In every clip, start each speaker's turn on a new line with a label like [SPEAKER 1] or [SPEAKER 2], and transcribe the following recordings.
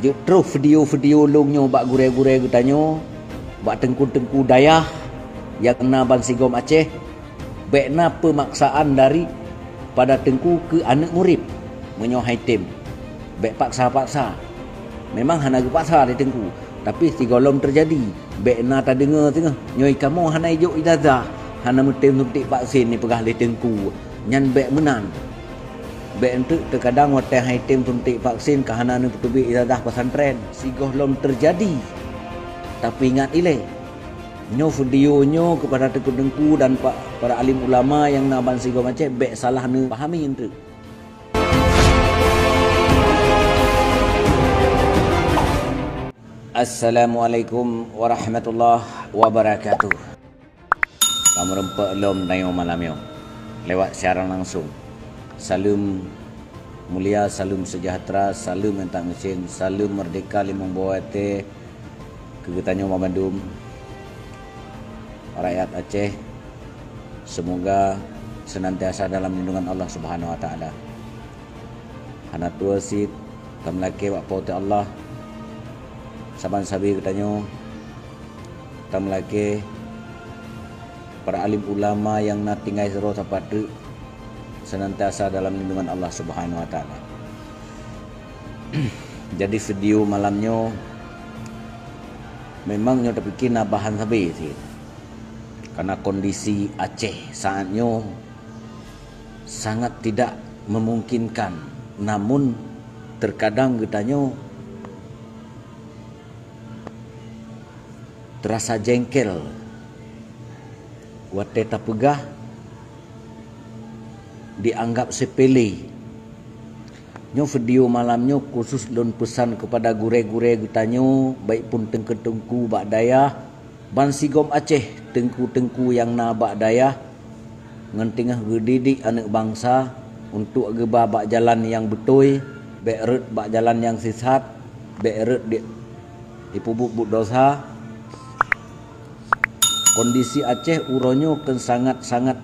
[SPEAKER 1] Terus video-video longnya bak gure-gure getanyo, bak tengku-tengku dayah yang kena Bansigom Aceh, bekna pemaksaan dari pada tengku ke anak murid menyohai tim. Bek paksa-paksa. Memang hana paksa di tengku, tapi si golom terjadi. Bekna tak dengar tengah. Nyoi kamu hana ijuk ijazah, hana mutim suntik vaksin ni pegah di tengku. Nyan bek menan. Bek entuk terkadang hotel hai tim suntik vaksin kahana nu petubi ijazah pesantren. Si golom terjadi. Tapi ingat ile. Nyo videonyo kepada tengku-tengku dan para alim ulama yang nak Bansigom Aceh bek salah nu pahami entuk. Assalamualaikum warahmatullahi wabarakatuh. Kamu rempak lom dayo malam yo. Lewat siaran langsung. Salam mulia, salam sejahtera, salam entak mesin, salam merdeka limong bawate kegetanyo Mamandum. Rakyat Aceh semoga senantiasa dalam lindungan Allah Subhanahu wa taala. Hana tua sit tamlake wak paute Allah. Saban sabi ketanyo tamlake para alim ulama yang nak tinggal sero sapatu senantiasa dalam lindungan Allah Subhanahu wa taala. Jadi video malamnya memangnya terpikir nak bahan sabi sih. Karena kondisi Aceh saatnya sangat tidak memungkinkan. Namun terkadang getanyo terasa jengkel. Wate tapegah dianggap sepele. Nyo video malamnya khusus lon pesan kepada gure-gure getanyo baik pun tengku-tengku bak dayah Bansigom Aceh, tengku-tengku yang na bak dayah ngentingah gedidik anak bangsa untuk geba bak jalan yang betul, bek bak jalan yang sesat, bek di pubuk dosa. Kondisi Aceh uronyo kan sangat-sangat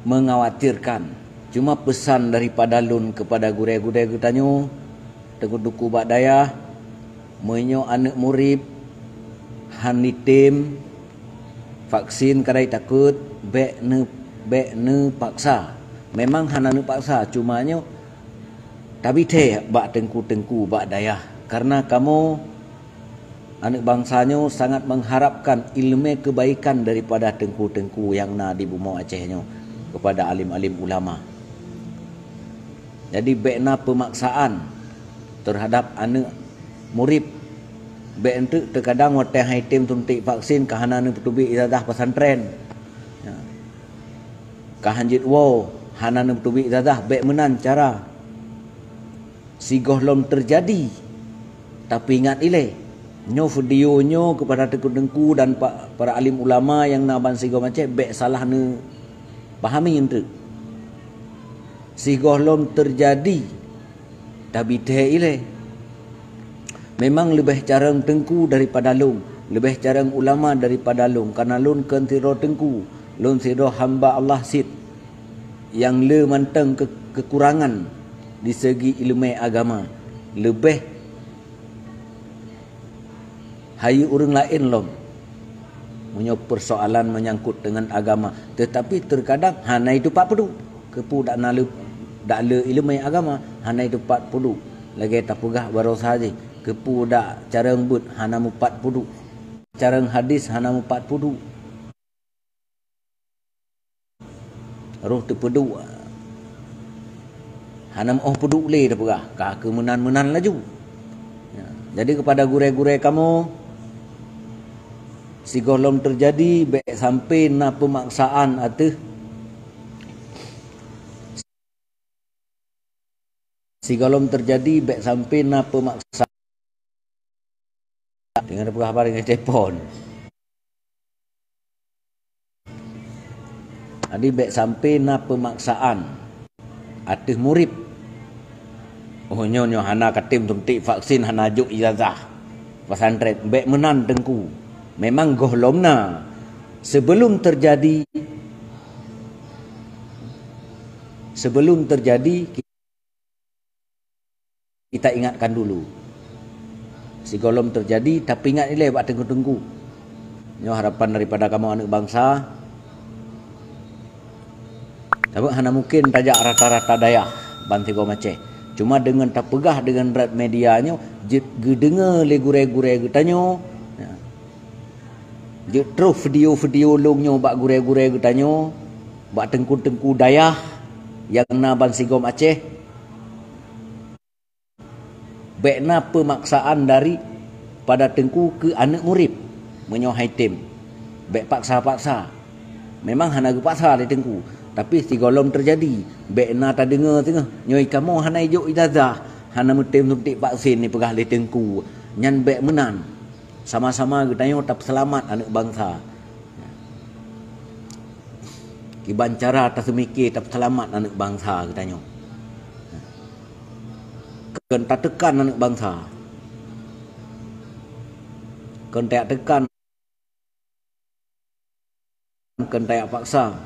[SPEAKER 1] mengkhawatirkan. Cuma pesan daripada lun kepada gure-gure getanyo tengku-tengku bak dayah menyo anak murid hani tim vaksin kadai takut bek ne paksa. Memang hana ne paksa, cumanya tapi bak tengku-tengku bak dayah karena kamu anak bangsanya sangat mengharapkan ilmu kebaikan daripada tengku-tengku yang na di Bumau Acehnya kepada alim-alim ulama. Jadi bekna pemaksaan terhadap anak murid. Bek entuk terkadang hotel hai tim suntik vaksin kahana nu petubi ijazah pesantren. Ya. Kahanjit wo hana nu petubi ijazah bek menan cara. Si gohlom terjadi. Tapi ingat ile, nyo videonyo kepada tengku-tengku dan para alim ulama yang na Bansigom Aceh bek salah nu pahami entuk. Si gohlom terjadi. Tapi teh ile. Memang lebih carang tengku daripada lung, lebih carang ulama daripada lung, karena lung kan tiro tengku, lung tiro hamba Allah sit yang le manteng kekurangan di segi ilmu agama, lebih hayu orang lain lom punya persoalan menyangkut dengan agama. Tetapi terkadang hana itu 40 kepu dak nalu dak le ilmu agama, hana itu 40 lagi tak pegah baru saja. Kepu dak carang but hanamu 40. Carang hadis hanamu 40. Roh terpedu. Hanam pedu le dah pegah. Kah kemenan-menan laju. Ya. Jadi kepada gure-gure kamu si golom terjadi baik sampai na pemaksaan atau si golom terjadi baik sampai na pemaksaan dengan apa dengan telefon. Adi baik sampai na pemaksaan atas murid. Oh nyo hana katim suntik vaksin hana juk ijazah pesantren baik menan tengku. Memang gohlomna sebelum terjadi kita ingatkan dulu. Sigolom terjadi tapi ingat nilai buat tengku-tengku. Nyo harapan daripada kamu anak bangsa. Tapi hana mungkin tajak rata-rata dayah banti go maceh. Cuma dengan tak pegah dengan rat medianya gedengar le gure-gure getanyo. Je terus video-video longnyo bak gure-gure getanyo, bak tengku-tengku dayah yang na ban sigom Aceh. Bekna pemaksaan dari pada tengku ke anak murid menyo haitim. Bek paksa-paksa. Memang hana paksa di tengku, tapi sigolom terjadi. Bekna ta dengar tengah nyoi kamu hana ijo ijazah, hana mutim suntik vaksin ni pegah di tengku. Nyan bek menan. Sama-sama getanyo tak selamat anak bangsa. Kiban cara tak semikir tak selamat anak bangsa getanyo. Ken tak tekan anak bangsa. Ken tak tekan. Ken tak paksa.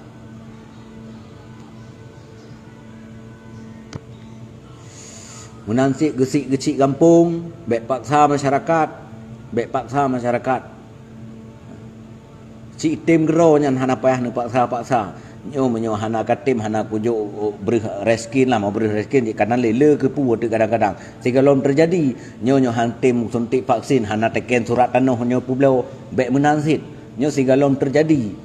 [SPEAKER 1] Menansik gesik-gesik kampung, bek paksa masyarakat. Bek paksa masyarakat. Si tim gero nyan hana payah nu paksa-paksa. Nyo menyo hana katim hana kujo beri reskin lah mau beri reskin di kanan lele ke pu kadang-kadang. Sigalom terjadi nyo hantim suntik vaksin hana teken surat tanah nyo pulau bek menansit. Nyo sigalom terjadi.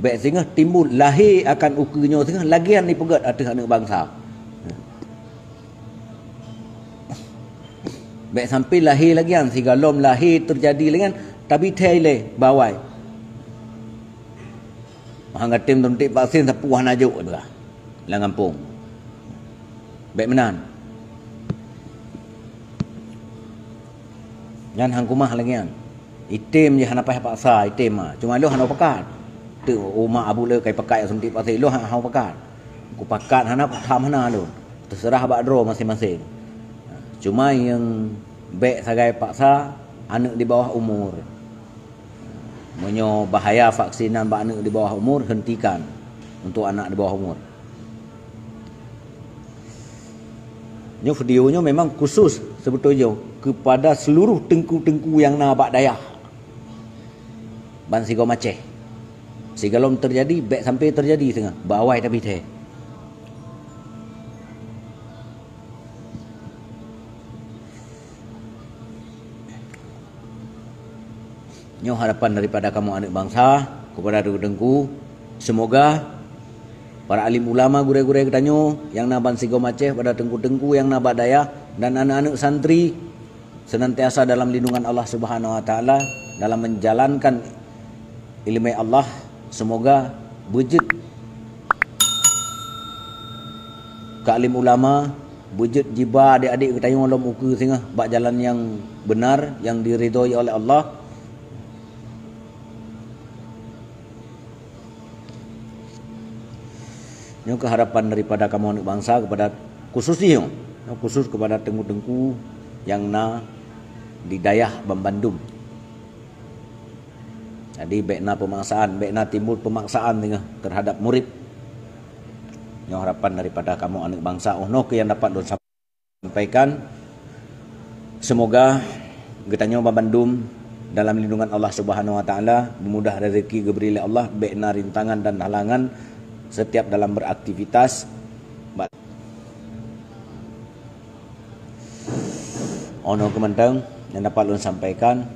[SPEAKER 1] Bek singah timbul lahir akan ukunyo singah lagian ni pegat atas anak bangsa. Baik sampai lahir lagi kan, sigalom lahir terjadi lagi kan, tapi tele bawai. Hang tim tuntik vaksin sapu hana juk dah. Lang kampung. Baik menan. Yan hang kumah lagi kan. Itim je hana payah paksa itim ah. Cuma lo hana pakat. Tu rumah abu le kai pakat suntik vaksin lo hang pakat. Ku pakat hana tham hana lo. Terserah bak dro masing-masing. Cuma yang bek sagai paksa anak di bawah umur. Menyo bahaya vaksinan bak anak di bawah umur hentikan untuk anak di bawah umur. Nyo videonya memang khusus sebetulnya kepada seluruh tengku-tengku yang na bak dayah. Ban sigom Aceh. Sigalom terjadi bek sampai terjadi tengah bawai tapi teh. Nyo harapan daripada kamu anak bangsa kepada dengku, semoga para alim ulama gure-gure ketanyo yang naban sigom Aceh pada tengku-tengku yang nabak daya dan anak-anak santri senantiasa dalam lindungan Allah Subhanahu wa taala dalam menjalankan ilmu Allah. Semoga bujud ke alim ulama, bujud jiba adik-adik ketanyo lom uku singah bak jalan yang benar yang diridhoi oleh Allah. Ini keharapan daripada kamu anak bangsa kepada khususnya khusus kepada tengku-tengku yang na di dayah Bandung. Jadi bekna pemaksaan, bekna timbul pemaksaan terhadap murid. Ini harapan daripada kamu anak bangsa. Yang dapat don sampaikan. Semoga getanyo Bandung dalam lindungan Allah Subhanahu wa taala, memudah rezeki diberi oleh Allah, bekna rintangan dan halangan setiap dalam beraktivitas. Ono kementang yang dapat ulun sampaikan.